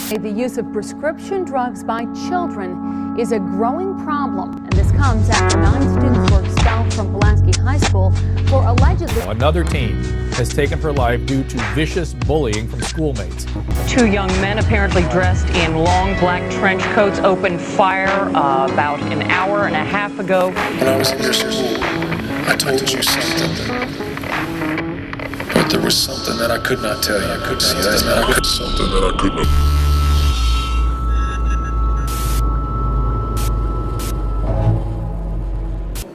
The use of prescription drugs by children is a growing problem, and this comes after 9 students were expelled from Pulaski High School for allegedly... Another teen has taken her life due to vicious bullying from schoolmates. 2 young men apparently dressed in long black trench coats opened fire about an hour and a half ago. When I was in your school, I told you something. But there was something that I could not tell you. Something that I could not.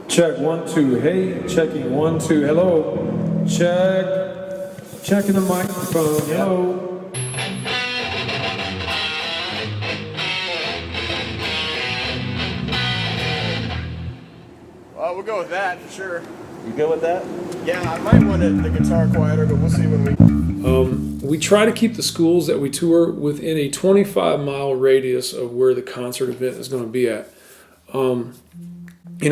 Check 1 2. Hey, checking 1 2. Hello. Check. Checking the microphone. Hello. We'll go with that for sure. You good with that? Yeah, I might want the guitar quieter, but we'll see when We try to keep the schools that we tour within a 25-mile radius of where the concert event is going to be at.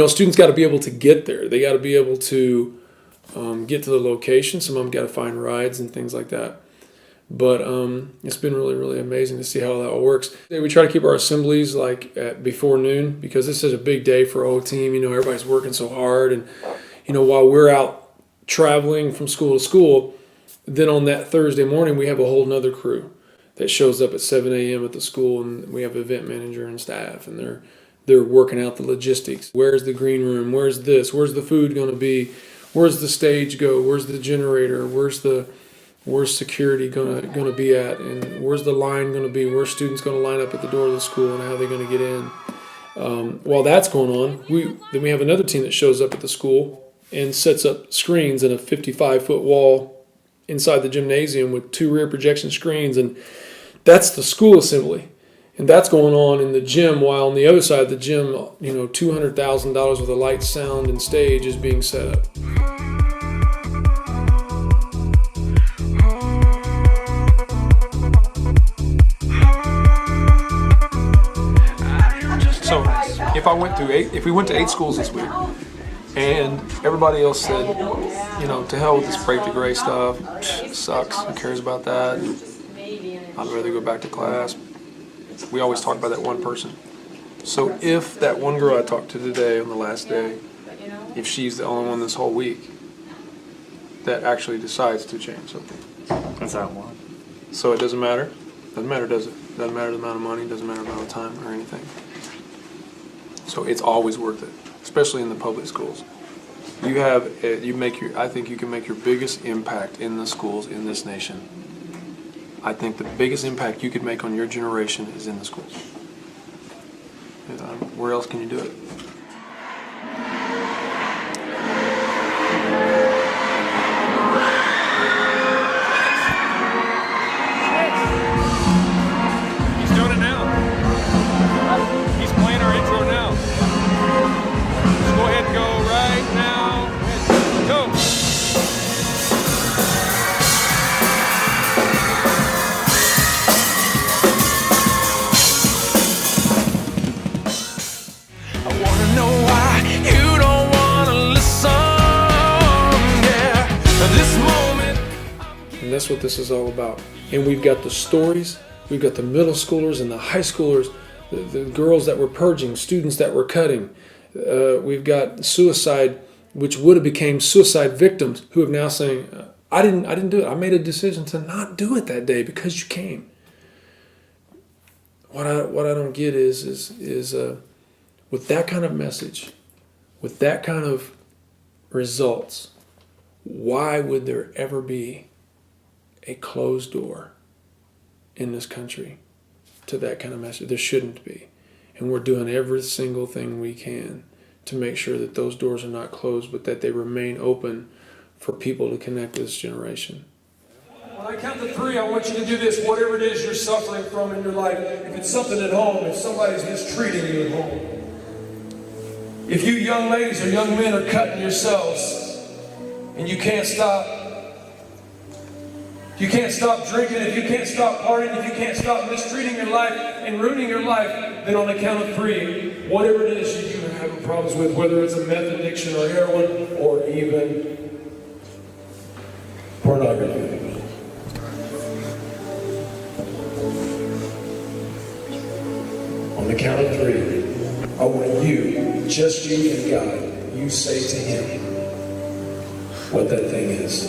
Students got to be able to get there. They got to be able to get to the location. Some of them got to find rides and things like that. But it's been really, really amazing to see how that all works. We try to keep our assemblies at before noon because this is a big day for our team. Everybody's working so hard. And, while we're out traveling from school to school, then on that Thursday morning, we have a whole nother crew that shows up at 7 a.m. at the school, and we have an event manager and staff, and they're working out the logistics. Where's the green room? Where's this? Where's the food going to be? Where's the stage go? Where's the generator? Where's security going to be at? And where's the line going to be? Where's students going to line up at the door of the school, and how are they going to get in? While that's going on, we have another team that shows up at the school and sets up screens in a 55-foot wall inside the gymnasium with 2 rear projection screens, and that's the school assembly. And that's going on in the gym, while on the other side of the gym, $200,000 worth of light, sound, and stage is being set up. So if we went to 8 schools this week, and everybody else said, to hell with this break the gray stuff, sucks, who cares about that? I'd rather go back to class. We always talk about that one person. So if that one girl I talked to today on the last day, if she's the only one this whole week that actually decides to change something. That's how one. So it doesn't matter? Doesn't matter, does it? Doesn't matter the amount of money, doesn't matter the amount of time or anything. So it's always worth it, especially in the public schools. I think you can make your biggest impact in the schools in this nation. I think the biggest impact you could make on your generation is in the schools. Where else can you do it? He's doing it now. He's playing our intro now. Let's go ahead and go right now. Go. And that's what this is all about. And we've got the stories, we've got the middle schoolers and the high schoolers, the girls that were purging, students that were cutting. We've got suicide, which would have became suicide victims, who have now saying, I didn't do it. I made a decision to not do it that day because you came. What I don't get is with that kind of message, with that kind of results, why would there ever be a closed door in this country to that kind of message? There shouldn't be. And we're doing every single thing we can to make sure that those doors are not closed, but that they remain open for people to connect with this generation. When I count to 3, I want you to do this, whatever it is you're suffering from in your life. If it's something at home, if somebody's mistreating you at home, if you young ladies or young men are cutting yourselves and you can't stop, if you can't stop drinking, if you can't stop partying, if you can't stop mistreating your life and ruining your life, then on the count of 3, whatever it is you're having problems with, whether it's a meth addiction or heroin or even pornography. On the count of 3, I want you, just you and God, you say to him what that thing is.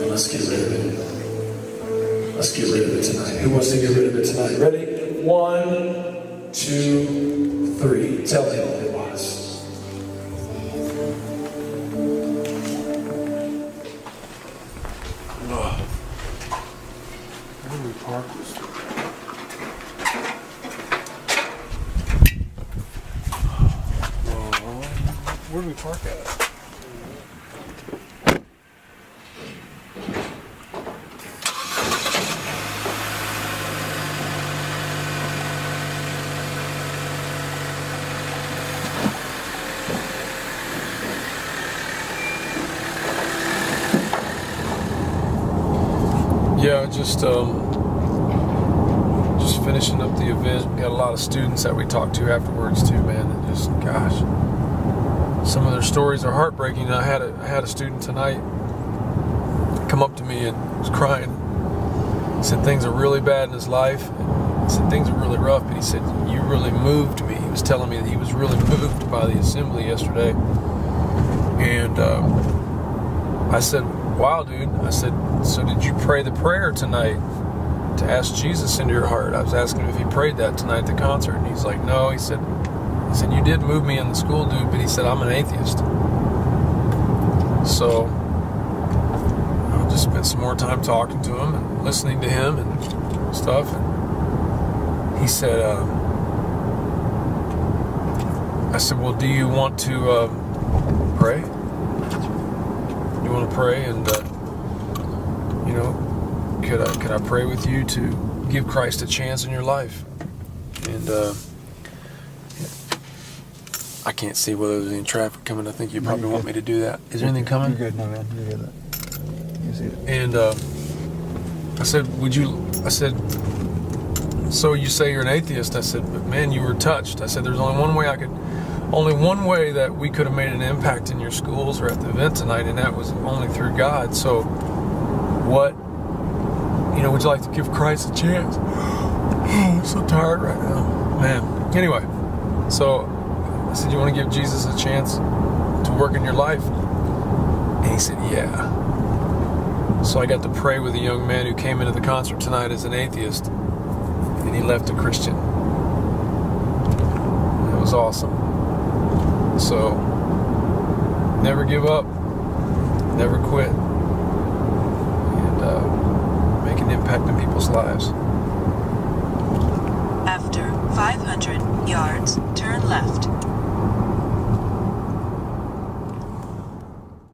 And let's get rid of it. Let's get rid of it tonight. Who wants to get rid of it tonight? Ready? 1, 2, 3. Tell him what it was. Where do we park this? Where do we park at? Yeah, just finishing up the event. We got a lot of students that we talked to afterwards too, man. And just, gosh, some of their stories are heartbreaking. I had a student tonight come up to me and was crying. He said things are really bad in his life. He said things are really rough, but he said, you really moved me. He was telling me that he was really moved by the assembly yesterday. And I said, wow, dude. I said, so did you pray the prayer tonight to ask Jesus into your heart? I was asking him if he prayed that tonight at the concert, and he's like, no. He said, you did move me in the school, dude, but he said, I'm an atheist. So I'll just spend some more time talking to him and listening to him and stuff. And he said, I said, well, do you want to pray? You want to pray? And could I pray with you to give Christ a chance in your life? And I can't see whether there's any traffic coming. I think you probably want me to do that. Is there anything coming? You're good, no man. You're good. You see it. And I said, so you say you're an atheist? I said, but man, you were touched. I said, there's only one way that we could have made an impact in your schools or at the event tonight, and that was only through God. So what, would you like to give Christ a chance? Oh, I'm so tired right now, man. Anyway, so I said, you want to give Jesus a chance to work in your life? And he said, yeah. So I got to pray with a young man who came into the concert tonight as an atheist, and he left a Christian. It was awesome. So, never give up, never quit, and make an impact in people's lives. After 500 yards, turn left.